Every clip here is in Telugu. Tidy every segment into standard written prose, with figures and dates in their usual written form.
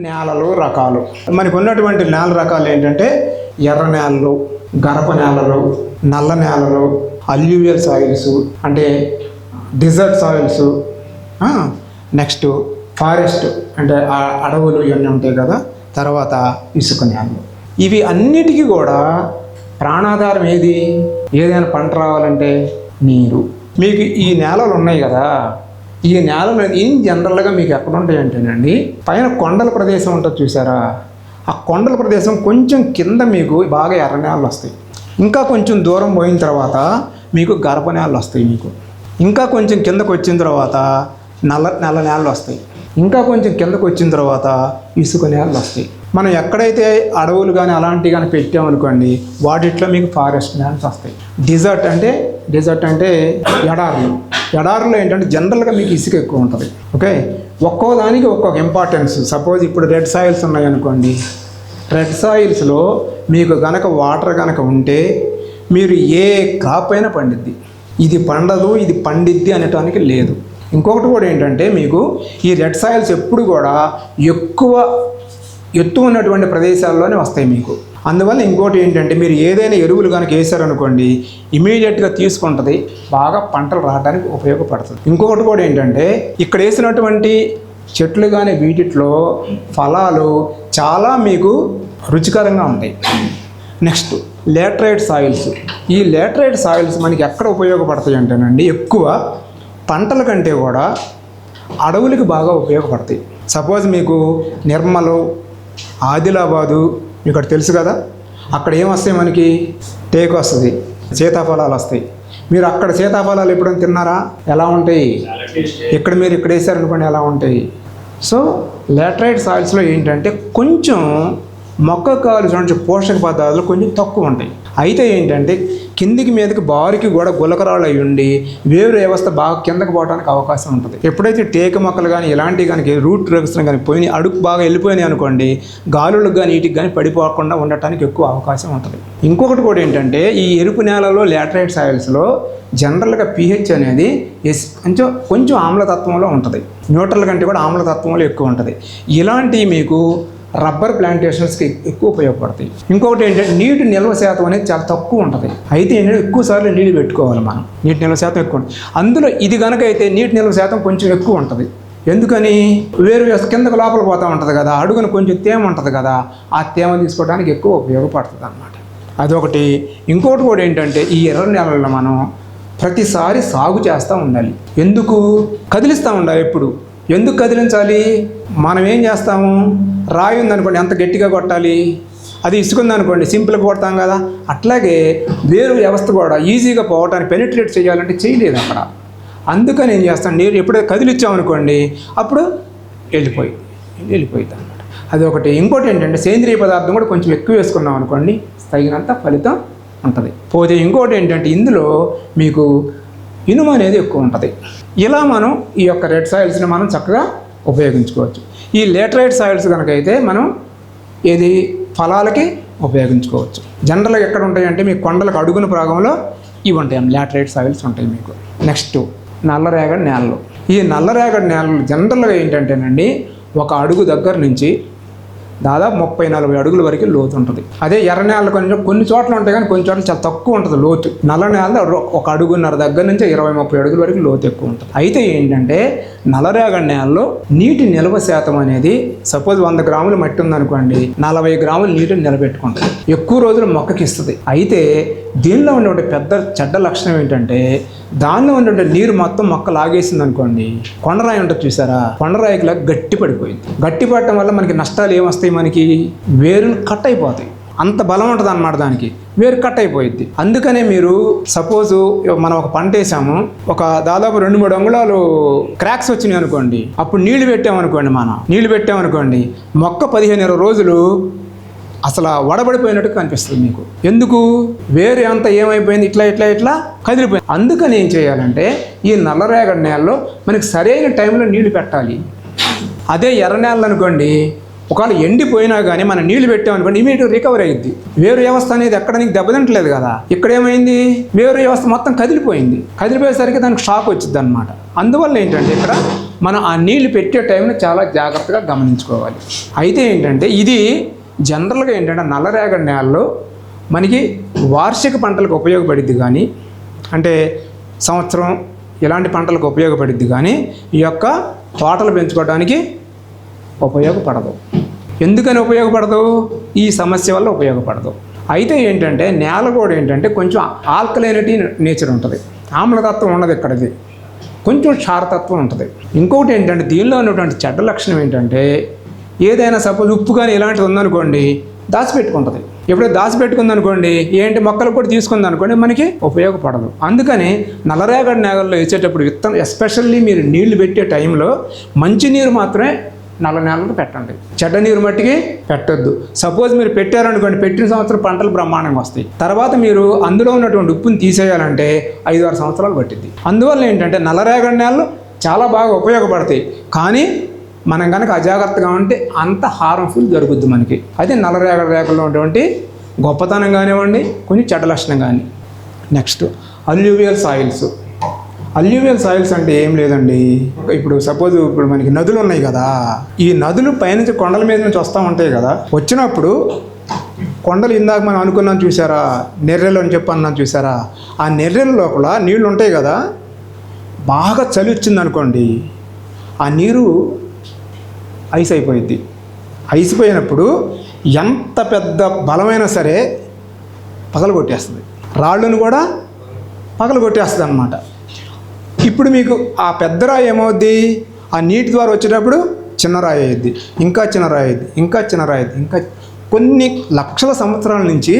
నేలలు రకాలు. మనకు ఉన్నటువంటి నేల రకాలు ఏంటంటే ఎర్ర నేలలు, గరప నేలలు, నల్ల నేలలు, అల్యూవియల్ సాయిల్స్ అంటే డిజర్ట్ సాయిల్స్, నెక్స్ట్ ఫారెస్ట్ అంటే అడవులు ఇవన్నీ ఉంటాయి కదా, తర్వాత ఇసుక నేలలు. ఇవి అన్నిటికీ కూడా ప్రాణాధారం ఏది? ఏదైనా పంట రావాలంటే నీరు. మీకు ఈ నేలలు ఉన్నాయి కదా, ఈ నేలలు ఇన్ జనరల్గా మీకు ఎక్కడ ఉంటాయి అంటేనండి, పైన కొండల ప్రదేశం ఉంటుంది చూసారా, ఆ కొండల ప్రదేశం కొంచెం కింద మీకు బాగా ఎర్ర నేలలు వస్తాయి. ఇంకా కొంచెం దూరం పోయిన తర్వాత మీకు గరప నేలలు వస్తాయి. మీకు ఇంకా కొంచెం కిందకు వచ్చిన తర్వాత నల్ల నేలలు వస్తాయి. ఇంకా కొంచెం కిందకు వచ్చిన తర్వాత ఇసుక నేలలు వస్తాయి. మనం ఎక్కడైతే అడవులు కానీ అలాంటివి కానీ పెట్టామనుకోండి, వాటిట్లో మీకు ఫారెస్ట్ నేలలు వస్తాయి. డిజర్ట్ అంటే ఎడారులో ఏంటంటే జనరల్గా మీకు ఇసుక ఎక్కువ ఉంటుంది. ఓకే, ఒక్కో దానికి ఒక్కొక్క ఇంపార్టెన్స్. సపోజ్ ఇప్పుడు రెడ్ సాయిల్స్ ఉన్నాయనుకోండి, రెడ్ సాయిల్స్లో మీకు గనక వాటర్ కనుక ఉంటే మీరు ఏ క్రాప్ అయినా పండిద్ది. ఇది పండదు, ఇది పండిద్ది అనటానికి లేదు. ఇంకొకటి కూడా ఏంటంటే మీకు ఈ రెడ్ సాయిల్స్ ఎప్పుడు కూడా ఎక్కువ ఎత్తు ఉన్నటువంటి ప్రదేశాల్లోనే వస్తాయి మీకు. అందువల్ల ఇంకోటి ఏంటంటే మీరు ఏదైనా ఎరువులు కనుక వేసారనుకోండి, ఇమీడియట్గా తీసుకుంటుంది, బాగా పంటలు రావడానికి ఉపయోగపడుతుంది. ఇంకొకటి కూడా ఏంటంటే ఇక్కడ వేసినటువంటి చెట్లు కానీ వీటిలో ఫలాలు చాలా మీకు రుచికరంగా ఉంటాయి. Next laterite soils. ఈ లేటరైట్ సాయిల్స్ మనకి ఎక్కడ ఉపయోగపడతాయి అంటేనండి, ఎక్కువ పంటల కంటే కూడా అడవులకి బాగా ఉపయోగపడతాయి. సపోజ్ మీకు నిర్మలు, ఆదిలాబాదు మీకు అక్కడ తెలుసు కదా, అక్కడ ఏమొస్తాయి మనకి? టేకు వస్తుంది, సీతాఫలాలు వస్తాయి. మీరు అక్కడ సీతాఫలాలు ఎప్పుడైనా తిన్నారా? ఎలా ఉంటాయి? ఇక్కడ మీరు ఇక్కడ వేసారనుకోండి ఎలా ఉంటాయి. సో లేటరైట్ సాయిల్స్లో ఏంటంటే కొంచెం మొక్కకు కావాల్సిన పోషక పదార్థాలు కొంచెం తక్కువ ఉంటాయి. అయితే ఏంటంటే కిందికి మీదకి బారికి కూడా గులకరాళ్ళు అయి ఉండి వేరు వ్యవస్థ బాగా కిందకి పోవడానికి అవకాశం ఉంటుంది. ఎప్పుడైతే టేక మొక్కలు కానీ ఇలాంటివి కానీ రూట్ డ్రగ్స్ కానీ పోయి అడుగు బాగా వెళ్ళిపోయినాయి అనుకోండి, గాలులకు కానీ వీటికి కానీ పడిపోకుండా ఉండటానికి ఎక్కువ అవకాశం ఉంటుంది. ఇంకొకటి కూడా ఏంటంటే ఈ ఎరుపు నేలలో లేటరైట్ సాయిల్స్లో జనరల్గా pH అనేది కొంచెం ఆమ్లతత్వంలో ఉంటుంది. న్యూట్రల్ కంటే కూడా ఆమ్లతత్వంలో ఎక్కువ ఉంటుంది. ఇలాంటివి మీకు రబ్బర్ ప్లాంటేషన్స్కి ఎక్కువ ఉపయోగపడతాయి. ఇంకొకటి ఏంటంటే నీటి నిల్వ శాతం అనేది చాలా తక్కువ ఉంటుంది. అయితే ఏంటంటే ఎక్కువ సార్లు నీళ్ళు పెట్టుకోవాలి మనం. నీటి నిల్వ శాతం ఎక్కువ ఉంటుంది. అందులో ఇది కనుక అయితే నీటి నిల్వ శాతం కొంచెం ఎక్కువ ఉంటుంది. ఎందుకని? వేరు కిందకు లోపల పోతూ ఉంటుంది కదా, అడుగున కొంచెం తేమ ఉంటుంది కదా, ఆ తేమ తీసుకోవడానికి ఎక్కువ ఉపయోగపడుతుంది అన్నమాట. అదొకటి. ఇంకోటి కూడా ఏంటంటే ఈ ఎర్ర నేలల్లో మనం ప్రతిసారి సాగు చేస్తూ ఉండాలి. ఎందుకు? కదిలిస్తూ ఉండాలి ఎప్పుడు. ఎందుకు కదిలించాలి? మనం ఏం చేస్తాము, రాయి ఉందనుకోండి ఎంత గట్టిగా కొట్టాలి, అది ఇసుకుందనుకోండి సింపుల్గా కొడతాం కదా, అట్లాగే వేరు వ్యవస్థ కూడా ఈజీగా పోవటానికి పెనిట్రేట్ చేయాలంటే చేయలేదు అక్కడ. అందుకని ఏం చేస్తాను, నీరు ఎప్పుడైతే కదిలిచ్చామనుకోండి అప్పుడు వెళ్ళిపోయింది అన్నమాట. అదొకటి. ఇంకోటి ఏంటంటే సేంద్రియ పదార్థం కూడా కొంచెం ఎక్కువ వేసుకున్నాం అనుకోండి, తగినంత ఫలితం ఉంటుంది. పోతే ఇంకోటి ఏంటంటే ఇందులో మీకు ఇనుము అనేది ఎక్కువ ఉంటుంది. ఇలా మనం ఈ యొక్క రెడ్ సాయిల్స్ని మనం చక్కగా ఉపయోగించుకోవచ్చు. ఈ లేటరైట్ సాయిల్స్ కనుక అయితే మనం ఏది ఫలాలకి ఉపయోగించుకోవచ్చు. జనరల్గా ఎక్కడ ఉంటాయంటే మీ కొండలకు అడుగున భాగంలో ఇవి ఉంటాయి, లేటరైట్ సాయిల్స్ ఉంటాయి మీకు. నెక్స్ట్ నల్లరేగడి నేలలు. ఈ నల్లరేగడి నేలలు జనరల్గా ఏంటంటేనండి ఒక అడుగు దగ్గర నుంచి దాదాపు 30-40 అడుగుల వరకు లోతు ఉంటుంది. అదే ఎర్ర నేలలు కొన్ని చోట్ల ఉంటాయి కానీ కొన్ని చోట్ల చాలా తక్కువ ఉంటుంది లోతు. నల్ల నేల ఒక అడుగున్నర దగ్గర నుంచి 20-30 అడుగుల వరకు లోతు ఎక్కువ ఉంటుంది. అయితే ఏంటంటే నల్లరేగడి నేలలో నీటి నిల్వ శాతం అనేది సపోజ్ 100 గ్రాములు మట్టి ఉందనుకోండి, 40 గ్రాములు నీటిని నిలబెట్టుకుంటుంది, ఎక్కువ రోజులు మొక్కకి ఇస్తుంది. అయితే దీనిలో ఉండే పెద్ద చెడ్డ లక్షణం ఏంటంటే దానిలో ఉండే నీరు మొత్తం మొక్క లాగేసింది అనుకోండి, కొండరాయి ఉంటుంది చూసారా, కొండరాయికి గట్టి పడిపోయింది. గట్టి పడటం వల్ల మనకి నష్టాలు ఏమొస్తాయి, మనకి వేరులు కట్ అయిపోతాయి. అంత బలం ఉంటుంది అన్నమాట దానికి, వేరు కట్ అయిపోయింది. అందుకనే మీరు సపోజు మనం ఒక పంట వేసాము, ఒక దాదాపు 2-3 అంగుళాలు క్రాక్స్ వచ్చినాయి అనుకోండి, అప్పుడు నీళ్లు పెట్టామనుకోండి మొక్క 15-20 రోజులు అసలు వడబడిపోయినట్టు కనిపిస్తుంది మీకు. ఎందుకు? వేరు అంతా ఏమైపోయింది, ఇట్లా కదిలిపోయింది. అందుకని ఏం చేయాలంటే ఈ నల్లరేగడి నేలలో మనకి సరైన టైంలో నీళ్లు పెట్టాలి. అదే ఎర్ర నేలలు అనుకోండి, ఒకవేళ ఎండిపోయినా కానీ మనం నీళ్లు పెట్టామనుకోండి ఇమీడియట్ రికవర్ అయ్యింది. వేరు వ్యవస్థ అనేది ఎక్కడ నీకు దెబ్బతింటలేదు కదా. ఇక్కడ ఏమైంది, వేరు వ్యవస్థ మొత్తం కదిలిపోయేసరికి దానికి షాక్ వచ్చింది అనమాట. అందువల్ల ఏంటంటే ఇక్కడ మనం ఆ నీళ్లు పెట్టే టైంని చాలా జాగ్రత్తగా గమనించుకోవాలి. అయితే ఏంటంటే ఇది జనరల్గా ఏంటంటే నల్లరేగడి నేలలో మనకి వార్షిక పంటలకు ఉపయోగపడిద్ది, కానీ అంటే సంవత్సరం ఇలాంటి పంటలకు ఉపయోగపడిద్ది, కానీ ఈ యొక్క తోటలు పెంచుకోవడానికి ఉపయోగపడదు. ఎందుకని ఉపయోగపడదు? ఈ సమస్య వల్ల ఉపయోగపడదు. అయితే ఏంటంటే నేల కూడా ఏంటంటే కొంచెం ఆల్కలైనిటీ నేచర్ ఉంటుంది, ఆమ్లతత్వం ఉండదు ఇక్కడది, కొంచెం క్షారతత్వం ఉంటుంది. ఇంకొకటి ఏంటంటే దీనిలో ఉన్నటువంటి చెడ్డ లక్షణం ఏంటంటే ఏదైనా సపోజ్ ఉప్పు కానీ ఇలాంటిది ఉందనుకోండి దాచిపెట్టుకుంటుంది. ఎప్పుడైతే దాచిపెట్టుకుందనుకోండి ఏంటి మొక్కలు కూడా తీసుకుందనుకోండి మనకి ఉపయోగపడదు. అందుకని నల్లరేగడి నేలల్లో వేసేటప్పుడు విత్తనం ఎస్పెషల్లీ మీరు నీళ్లు పెట్టే టైంలో మంచి నీరు మాత్రమే నల్ల నేలకు పెట్టండి, చెడ్డ నీరు మట్టికి పెట్టొద్దు. సపోజ్ మీరు పెట్టారనుకోండి, పెట్టిన సంవత్సరం పంటలు బ్రహ్మాండంగా వస్తాయి, తర్వాత మీరు అందులో ఉన్నటువంటి ఉప్పుని తీసేయాలంటే 5-6 సంవత్సరాలు పట్టింది. అందువల్ల ఏంటంటే నల్లరేగడి నేలలు చాలా బాగా ఉపయోగపడతాయి, కానీ మనం కనుక అజాగ్రత్తగా ఉంటే అంత హార్మ్ఫుల్ జరుగుద్ది మనకి. అయితే నల్లరేగడి రేఖల్లో ఉన్నటువంటి గొప్పతనం కానివ్వండి, కొంచెం చెడ్డ లక్షణం కానీ. Next alluvial soils. Alluvial soils అంటే ఏం లేదండి, ఇప్పుడు సపోజ్ ఇప్పుడు మనకి నదులు ఉన్నాయి కదా, ఈ నదులు పైనుంచి కొండల మీద నుంచి వస్తూ ఉంటాయి కదా, వచ్చినప్పుడు కొండలు ఇందాక మనం అనుకున్నాం చూసారా, నెర్రెలు అని చెప్పి అన్నాం చూసారా, ఆ నెర్రెల లోపల నీళ్లు ఉంటాయి కదా, బాగా చలి వచ్చింది అనుకోండి ఆ నీరు ఐస్ అయిపోయింది. ఐసిపోయినప్పుడు ఎంత పెద్ద బలమైనా సరే పగలగొట్టేస్తుంది, రాళ్ళను కూడా పగలగొట్టేస్తుంది అన్నమాట. ఇప్పుడు మీకు ఆ పెద్ద రాయి ఏమవుద్ది, ఆ నీటి ద్వారా వచ్చేటప్పుడు చిన్న రాయి అయ్యిద్ది, ఇంకా చిన్న రాయి అయ్యిద్ది, ఇంకా చిన్న రాయి అయ్యిద్ది, ఇంకా కొన్ని లక్షల సంవత్సరాల నుంచి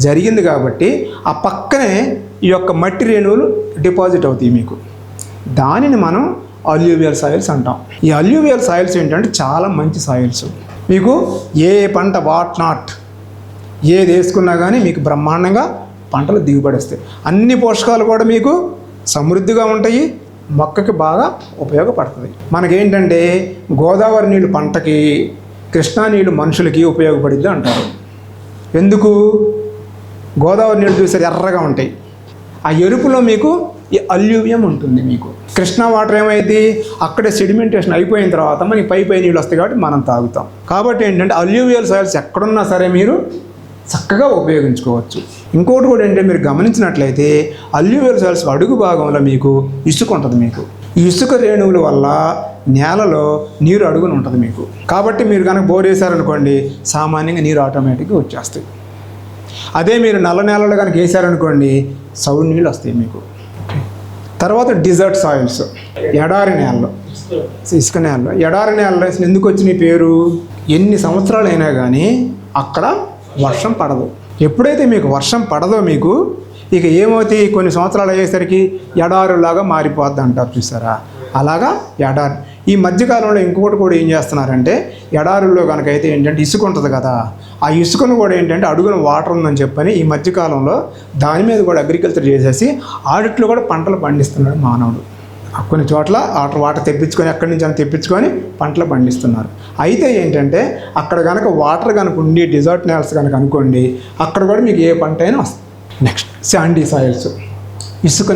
జరిగింది కాబట్టి ఆ పక్కనే ఈ యొక్క మట్టి రేణువులు డిపాజిట్ అవుతాయి మీకు. దానిని మనం అల్యూవియల్ సాయిల్స్ అంటాం. ఈ అల్యూవియల్ సాయిల్స్ ఏంటంటే చాలా మంచి సాయిల్స్. మీకు ఏ పంట ఏది వేసుకున్నా కానీ మీకు బ్రహ్మాండంగా పంటలు దిగుబడిస్తాయి. అన్ని పోషకాలు కూడా మీకు సమృద్ధిగా ఉంటాయి, మొక్కకి బాగా ఉపయోగపడుతుంది. మనకేంటంటే గోదావరి నీళ్ళు పంటకి, కృష్ణా నీళ్ళు మనుషులకి ఉపయోగపడిద్ది అంటారు. ఎందుకు? గోదావరి నీళ్ళు చూసారు ఎర్రగా ఉంటాయి, ఆ ఎరుపులో మీకు ఈ అల్యూవియం ఉంటుంది. మీకు కృష్ణా వాటర్ ఏమైంది, అక్కడే సెడిమెంటేషన్ అయిపోయిన తర్వాత మనకి పై నీళ్ళు వస్తాయి కాబట్టి మనం తాగుతాం. కాబట్టి ఏంటంటే అల్యూవియల్ సాయిల్స్ ఎక్కడున్నా సరే మీరు చక్కగా ఉపయోగించుకోవచ్చు. ఇంకోటి కూడా ఏంటంటే మీరు గమనించినట్లయితే అల్యూవియల్ సాయిల్స్ అడుగు భాగంలో మీకు ఇసుక ఉంటుంది. మీకు ఈ ఇసుక రేణువుల వల్ల నేలలో నీరు అడుగున ఉంటుంది మీకు. కాబట్టి మీరు కనుక బోర్ వేసారనుకోండి సామాన్యంగా నీరు ఆటోమేటిక్గా వచ్చేస్తాయి. అదే మీరు నల్ల నేలలో కనుక వేసారనుకోండి సౌడు నీళ్ళు వస్తాయి మీకు. తర్వాత డిజర్ట్ సాయిల్స్, ఎడారి నేలలో, ఇసుక నేలలో. ఎడారి నేలలో ఎందుకు వచ్చిన పేరు, ఎన్ని సంవత్సరాలు అయినా కానీ అక్కడ వర్షం పడదు. ఎప్పుడైతే మీకు వర్షం పడదో మీకు ఇక ఏమవుతాయి, కొన్ని సంవత్సరాలు అయ్యేసరికి ఎడారులాగా మారిపోద్ది అంటారు చూసారా, అలాగా ఎడారి. ఈ మధ్యకాలంలో ఇంకొకటి కూడా ఏం చేస్తున్నారంటే ఎడారుల్లో కనుక అయితే ఏంటంటే ఇసుక ఉంటుంది కదా, ఆ ఇసుకను కూడా ఏంటంటే అడుగున వాటర్ ఉందని చెప్పని ఈ మధ్యకాలంలో దాని మీద కూడా అగ్రికల్చర్ చేసేసి ఆడిట్లో కూడా పంటలు పండిస్తున్నాడు మానవుడు. కొన్ని చోట్ల వాటర్ తెప్పించుకొని ఎక్కడి నుంచి అని తెప్పించుకొని పంటలు పండిస్తున్నారు. అయితే ఏంటంటే అక్కడ కనుక వాటర్ కనుక ఉండి డిజర్ట్ నేల్స్ కనుక అనుకోండి అక్కడ కూడా మీకు ఏ పంట అయినా వస్తుంది. నెక్స్ట్ శాండీ సాయిల్స్, ఇసుక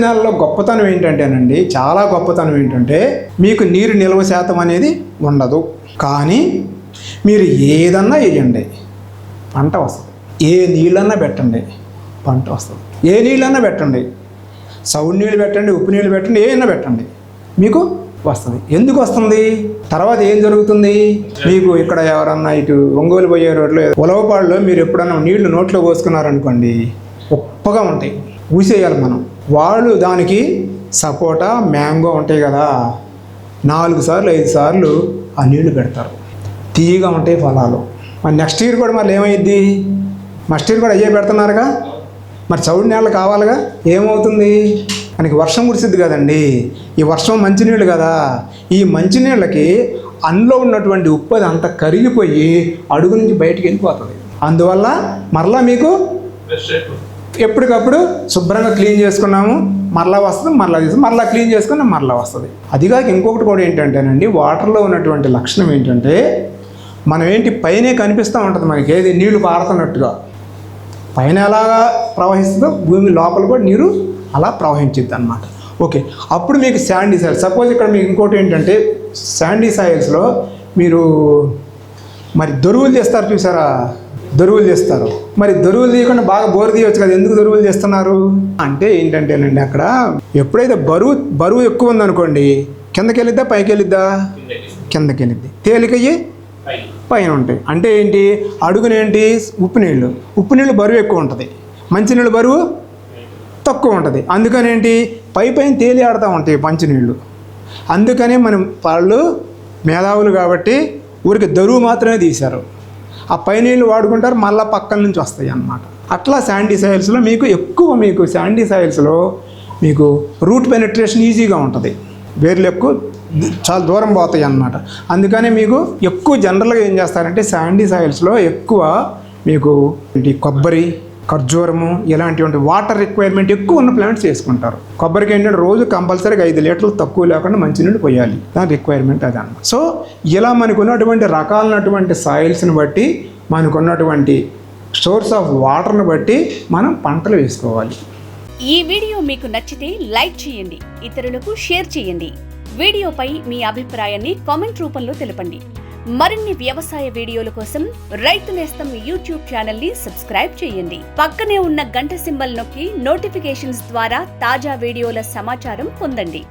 నేలలో గొప్పతనం ఏంటంటేనండి, చాలా గొప్పతనం ఏంటంటే మీకు నీరు నిల్వ శాతం అనేది ఉండదు, కానీ మీరు ఏదన్నా వేయండి పంట వస్తుంది. ఏ నీళ్ళన్నా పెట్టండి పంట వస్తుంది. ఏ నీళ్ళన్నా పెట్టండి, సౌడు నీళ్ళు పెట్టండి, ఉప్పు నీళ్ళు పెట్టండి, ఏమైనా పెట్టండి మీకు వస్తుంది. ఎందుకు వస్తుంది? తర్వాత ఏం జరుగుతుంది, మీకు ఇక్కడ ఎవరన్నా ఇటు ఒంగోలు పోయే రోడ్లో ఉలవపాడులో మీరు ఎప్పుడన్నా నీళ్లు నోట్లో పోసుకున్నారనుకోండి ఉప్పగా ఉంటాయి, ఊసేయాలి మనం. వాళ్ళు దానికి సపోటా మ్యాంగో ఉంటాయి కదా 4 సార్లు 5 సార్లు ఆ నీళ్లు పెడతారు, తీయగా ఉంటాయి ఫలాలు. మరి నెక్స్ట్ ఇయర్ కూడా మళ్ళీ ఏమైద్ది? నెక్స్ట్ ఇయర్ కూడా అయ్యే పెడుతున్నారుగా, మరి చౌడు నీళ్ళు కావాలిగా, ఏమవుతుంది? మనకి వర్షం కురిసిద్ది కదండి, ఈ వర్షం మంచినీళ్ళు కదా, ఈ మంచినీళ్ళకి అందులో ఉన్నటువంటి ఉప్పు అది అంతా కరిగిపోయి అడుగు నుంచి బయటికి వెళ్ళిపోతుంది. అందువల్ల మరలా మీకు ఎప్పటికప్పుడు శుభ్రంగా క్లీన్ చేసుకున్నాము, మరలా వస్తుంది, మరలా తీసి మరలా క్లీన్ చేసుకున్నాం, మరలా వస్తుంది. అదిగాక ఇంకొకటి కూడా ఏంటంటేనండి, వాటర్లో ఉన్నటువంటి లక్షణం ఏంటంటే మనం ఏంటి పైనే కనిపిస్తూ ఉంటుంది మనకి, ఏది నీళ్లు పారుతున్నట్టుగా పైన ఎలాగా ప్రవహిస్తుందో భూమి లోపల కూడా నీరు అలా ప్రవహించిద్ది అన్నమాట. ఓకే, అప్పుడు మీకు శాండీ సాయిల్స్, సపోజ్ ఇక్కడ మీకు ఇంకోటి ఏంటంటే శాండీ సాయిల్స్లో మీరు మరి దొరువులు చేస్తారు చూసారా, దొరువులు చేస్తారు. మరి దొరువులు తీయకుండా బాగా బోరు తీయవచ్చు కదా, ఎందుకు దొరువులు చేస్తున్నారు అంటే ఏంటంటేనండి, అక్కడ ఎప్పుడైతే బరువు ఎక్కువ ఉందనుకోండి కిందకి వెళ్ళిద్దా పైకి వెళ్ళిద్దా? కిందకి వెళ్ళిద్ది. తేలికయ్యి పైన ఉంటాయి. అంటే ఏంటి, అడుగునేంటి ఉప్పు నీళ్ళు బరువు ఎక్కువ ఉంటుంది, మంచినీళ్ళు బరువు తక్కువ ఉంటుంది. అందుకని ఏంటి పైన తేలి ఆడుతూ ఉంటాయి మంచినీళ్ళు. అందుకనే మనం వాళ్ళు మేధావులు కాబట్టి ఊరికి దరువు మాత్రమే తీశారు, ఆ పై నీళ్ళు వాడుకుంటారు, మళ్ళీ పక్కన నుంచి వస్తాయి అన్నమాట. అట్లా శాండీ సాయిల్స్లో మీకు శాండీ సాయిల్స్లో మీకు రూట్ పెనిట్రేషన్ ఈజీగా ఉంటుంది, వేర్లు ఎక్కువ చాలా దూరం పోతాయి అన్నమాట. అందుకని మీకు ఎక్కువ జనరల్గా ఏం చేస్తారంటే శాండీ సాయిల్స్లో ఎక్కువ మీకు కొబ్బరి, ఖర్జూరము ఇలాంటివంటి వాటర్ రిక్వైర్మెంట్ ఎక్కువ ఉన్న ప్లాంట్స్ చేసుకుంటారు. కొబ్బరికి ఏంటంటే రోజు కంపల్సరీగా 5 లీటర్లు తక్కువ లేకుండా మంచినీళ్ళు పోయాలి, దాని రిక్వైర్మెంట్ అది అన్నమాట. సో ఇలా మనకున్నటువంటి రకాలైనటువంటి సాయిల్స్ని బట్టి, మనకున్నటువంటి సోర్స్ ఆఫ్ వాటర్ని బట్టి మనం పంటలు వేసుకోవాలి. ఈ వీడియో మీకు నచ్చితే లైక్ చేయండి, ఇతరులకు షేర్ చేయండి. వీడియోపై మీ అభిప్రాయాన్ని కామెంట్ రూపంలో తెలపండి. మరిన్ని వ్యవసాయ వీడియోల కోసం రైతు నేస్తం యూట్యూబ్ ఛానల్ ని సబ్స్క్రైబ్ చేయండి. పక్కనే ఉన్న గంట సింబల్ నొక్కి నోటిఫికేషన్స్ ద్వారా తాజా వీడియోల సమాచారం పొందండి.